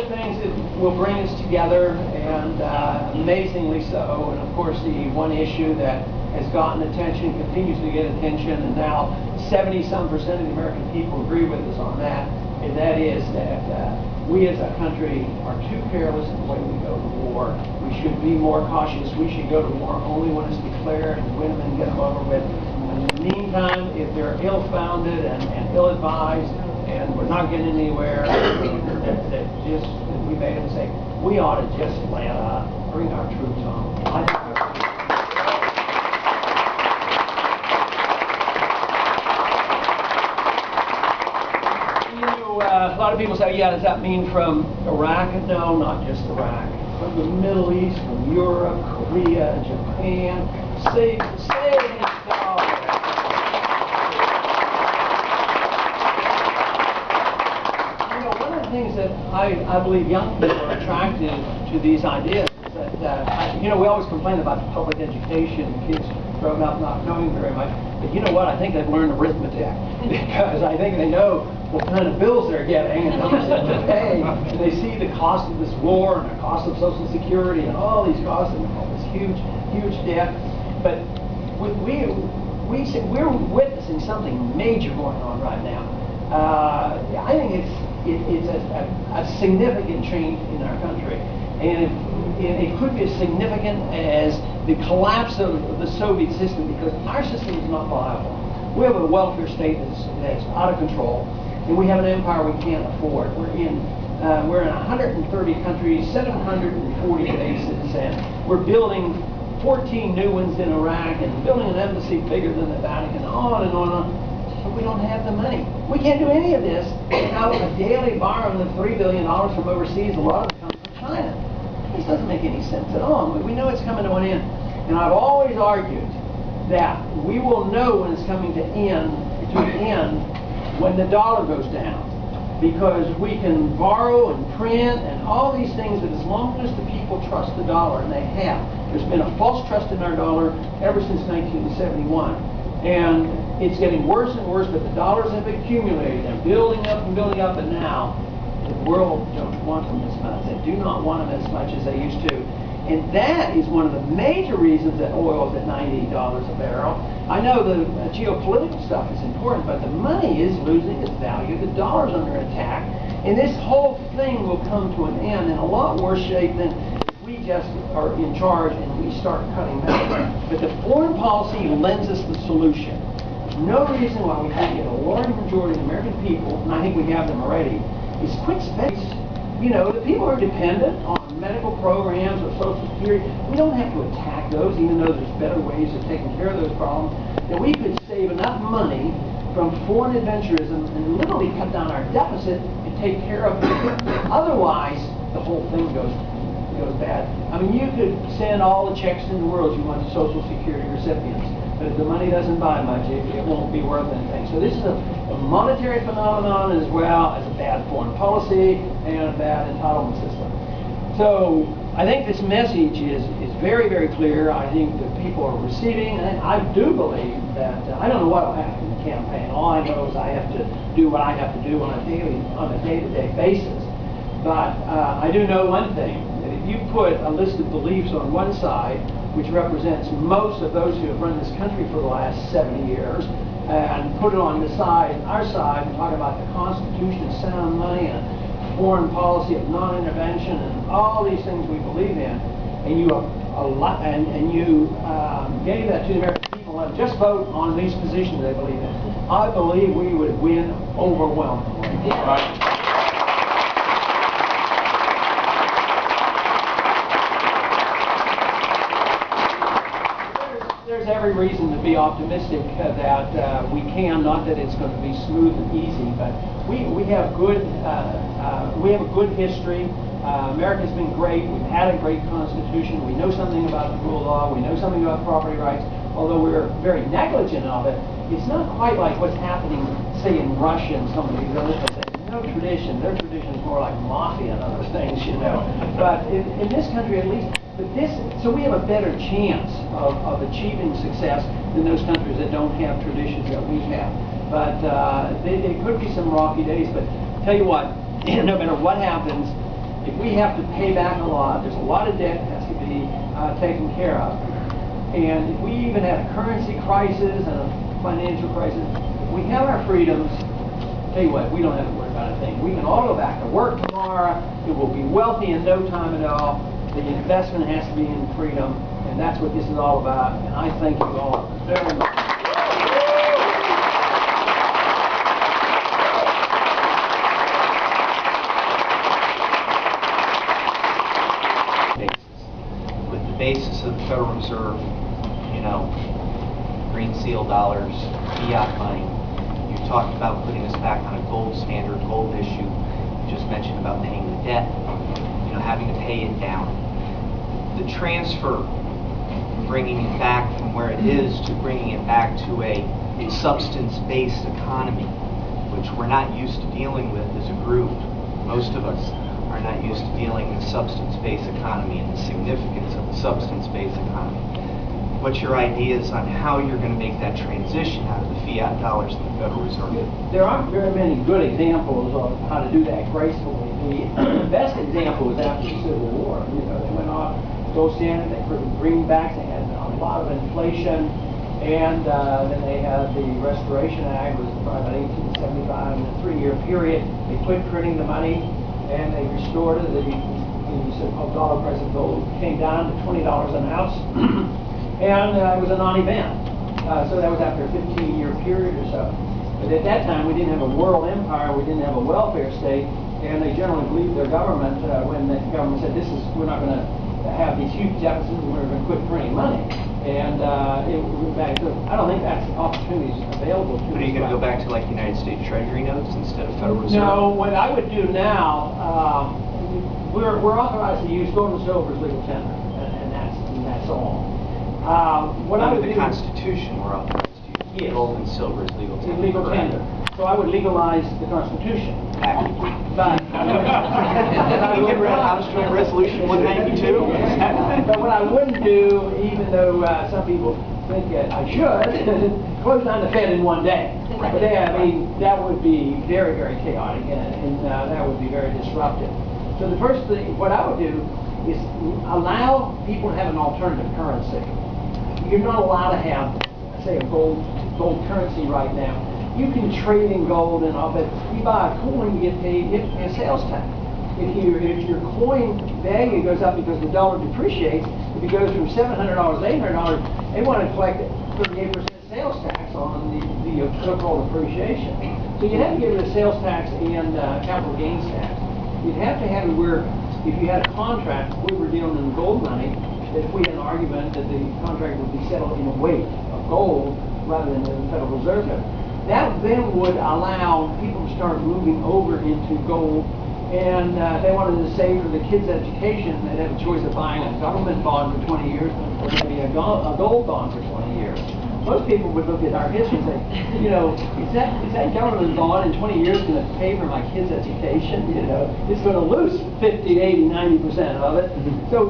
the things that will bring us together, and amazingly so. And of course, the one issue that has gotten attention, continues to get attention, and now 70-some% of the American people agree with us on that, and that is that we as a country are too careless in the way we go to war. We should be more cautious. We should go to war only when it's declared and win them and get them over with. In the meantime, if they're ill-founded and ill-advised, and we're not getting anywhere, we made a mistake. We ought to just land up, bring our troops home. A lot of people say, yeah, does that mean from Iraq? No, not just Iraq. From the Middle East, from Europe, Korea, Japan. Save these dollars. You know, one of the things that I believe young people are attracted to these ideas is that, you know, we always complain about public education, kids growing up not knowing very much. But you know what? I think they've learned arithmetic, because I think they know what kind of bills they're getting and how much they have to pay. And they see the cost of this war and the cost of Social Security and all these costs and all this huge debt. But we're witnessing something major going on right now. I think it's a significant change in our country. And it could be as significant as the collapse of the Soviet system, because our system is not viable. We have a welfare state that's out of control, and we have an empire we can't afford. We're in 130 countries, 740 bases, and we're building 14 new ones in Iraq, and building an embassy bigger than the Vatican, on and on and on. But we don't have the money. We can't do any of this without a daily borrowing of $3 billion from overseas. A lot of it comes from China. This doesn't make any sense at all. We know it's coming to an end. And I've always argued that we will know when it's coming to end when the dollar goes down. Because we can borrow and print and all these things, that as long as the people trust the dollar, and they have. There's been a false trust in our dollar ever since 1971. And it's getting worse and worse, but the dollars have accumulated. They're building up and building up, and now the world don't want them as much. They do not want them as much as they used to. And that is one of the major reasons that oil is at $90 a barrel. I know the geopolitical stuff is important, but the money is losing its value. The dollar's under attack. And this whole thing will come to an end in a lot worse shape than if we just are in charge and we start cutting money. But the foreign policy lends us the solution. There's no reason why we can't get a large majority of the American people, and I think we have them already, is quit spending. You know, the people are dependent on medical programs or Social Security. We don't have to attack those, even though there's better ways of taking care of those problems. That we could save enough money from foreign adventurism and literally cut down our deficit and take care of it. Otherwise, the whole thing goes bad. I mean, you could send all the checks in the world you want to Social Security recipients, but if the money doesn't buy much, it won't be worth anything. So this is a monetary phenomenon, as well as a bad foreign policy and a bad entitlement system. So I think this message is very, very clear. I think that people are receiving, and I do believe that, I don't know what will happen in the campaign. All I know is I have to do what I have to do on a day-to-day basis. But I do know one thing, that if you put a list of beliefs on one side, which represents most of those who have run this country for the last 70 years, and put it on the side, our side, and talk about the Constitution, sound money, and foreign policy of non-intervention, and all these things we believe in, and you gave that to the American people and just vote on these positions they believe in, I believe we would win overwhelmingly. Right. There's every reason to be optimistic that we can, not that it's going to be smooth and easy, but we have a good history. America's been great. We've had a great Constitution. We know something about the rule of law. We know something about property rights. Although we're very negligent of it, it's not quite like what's happening, say, in Russia and some of these other places. No tradition. Their tradition is more like mafia and other things, you know. But in this country, at least, so we have a better chance of achieving success than those countries that don't have traditions that we have. But there could be some rocky days. But tell you what, no matter what happens, if we have to pay back a lot, there's a lot of debt that has to be taken care of. And if we even had a currency crisis and a financial crisis, if we have our freedoms, tell you what, we don't have to worry about a thing. We can all go back to work tomorrow. It will be wealthy in no time at all. The investment has to be in freedom, and that's what this is all about. And I thank you all very much. With the basis of the Federal Reserve, green seal dollars, fiat money. You talked about putting us back on a gold standard, gold issue. You just mentioned about paying the debt, having to pay it down. The transfer, bringing it back from where it is to bringing it back to a substance-based economy, which we're not used to dealing with as a group. Most of us are not used to dealing with substance-based economy and the significance of the substance-based economy. What's your ideas on how you're going to make that transition out of the fiat dollars to the Federal Reserve? There aren't very many good examples of how to do that gracefully. The best example was after the Civil War. They went off gold standard, they put greenbacks, they had a lot of inflation, and then they had the Restoration Act, was probably about 1875, in a 3-year period. They quit printing the money, and they restored it. The so-called dollar price of gold came down to $20 an ounce. And it was a non-event. So that was after a 15-year period or so. But at that time, we didn't have a world empire, we didn't have a welfare state, and they generally believed their government when the government said, we're not going to have these huge deficits, and we're going to quit printing money. And it went back to, I don't think that's opportunities available to us. But are you going to go back to like United States Treasury notes instead of Federal Reserve? No, what I would do now, we're authorized to use gold and silver as legal tender, and that's all. Under the Constitution, we're authorized to use gold and silver as legal tender. Legal tender. So I would legalize the Constitution. But you get rid of House Joint Resolution 192? But what I wouldn't do, even though some people think that I should, close down the Fed in one day. But that would be very, very chaotic, and that would be very disruptive. So the first thing, what I would do is allow people to have an alternative currency. You're not allowed to have, say, a gold currency right now. You can trade in gold and all, but you buy a coin, you get paid a sales tax. If your coin value goes up because the dollar depreciates, if it goes from $700 to $800, they want to collect 38% sales tax on the so-called appreciation. So you have to get rid of sales tax and capital gains tax. You'd have to have it where, if you had a contract, we were dealing in gold money, that if we had an argument that the contract would be settled in a weight of gold rather than the Federal Reserve note, that then would allow people to start moving over into gold. And if they wanted to save for the kids' education, they'd have a choice of buying a government bond for 20 years or maybe a gold bond for 20 years. Most people would look at our history and say, is that government bond in 20 years going to pay for my kids' education? It's going to lose 50, 80, 90% of it. So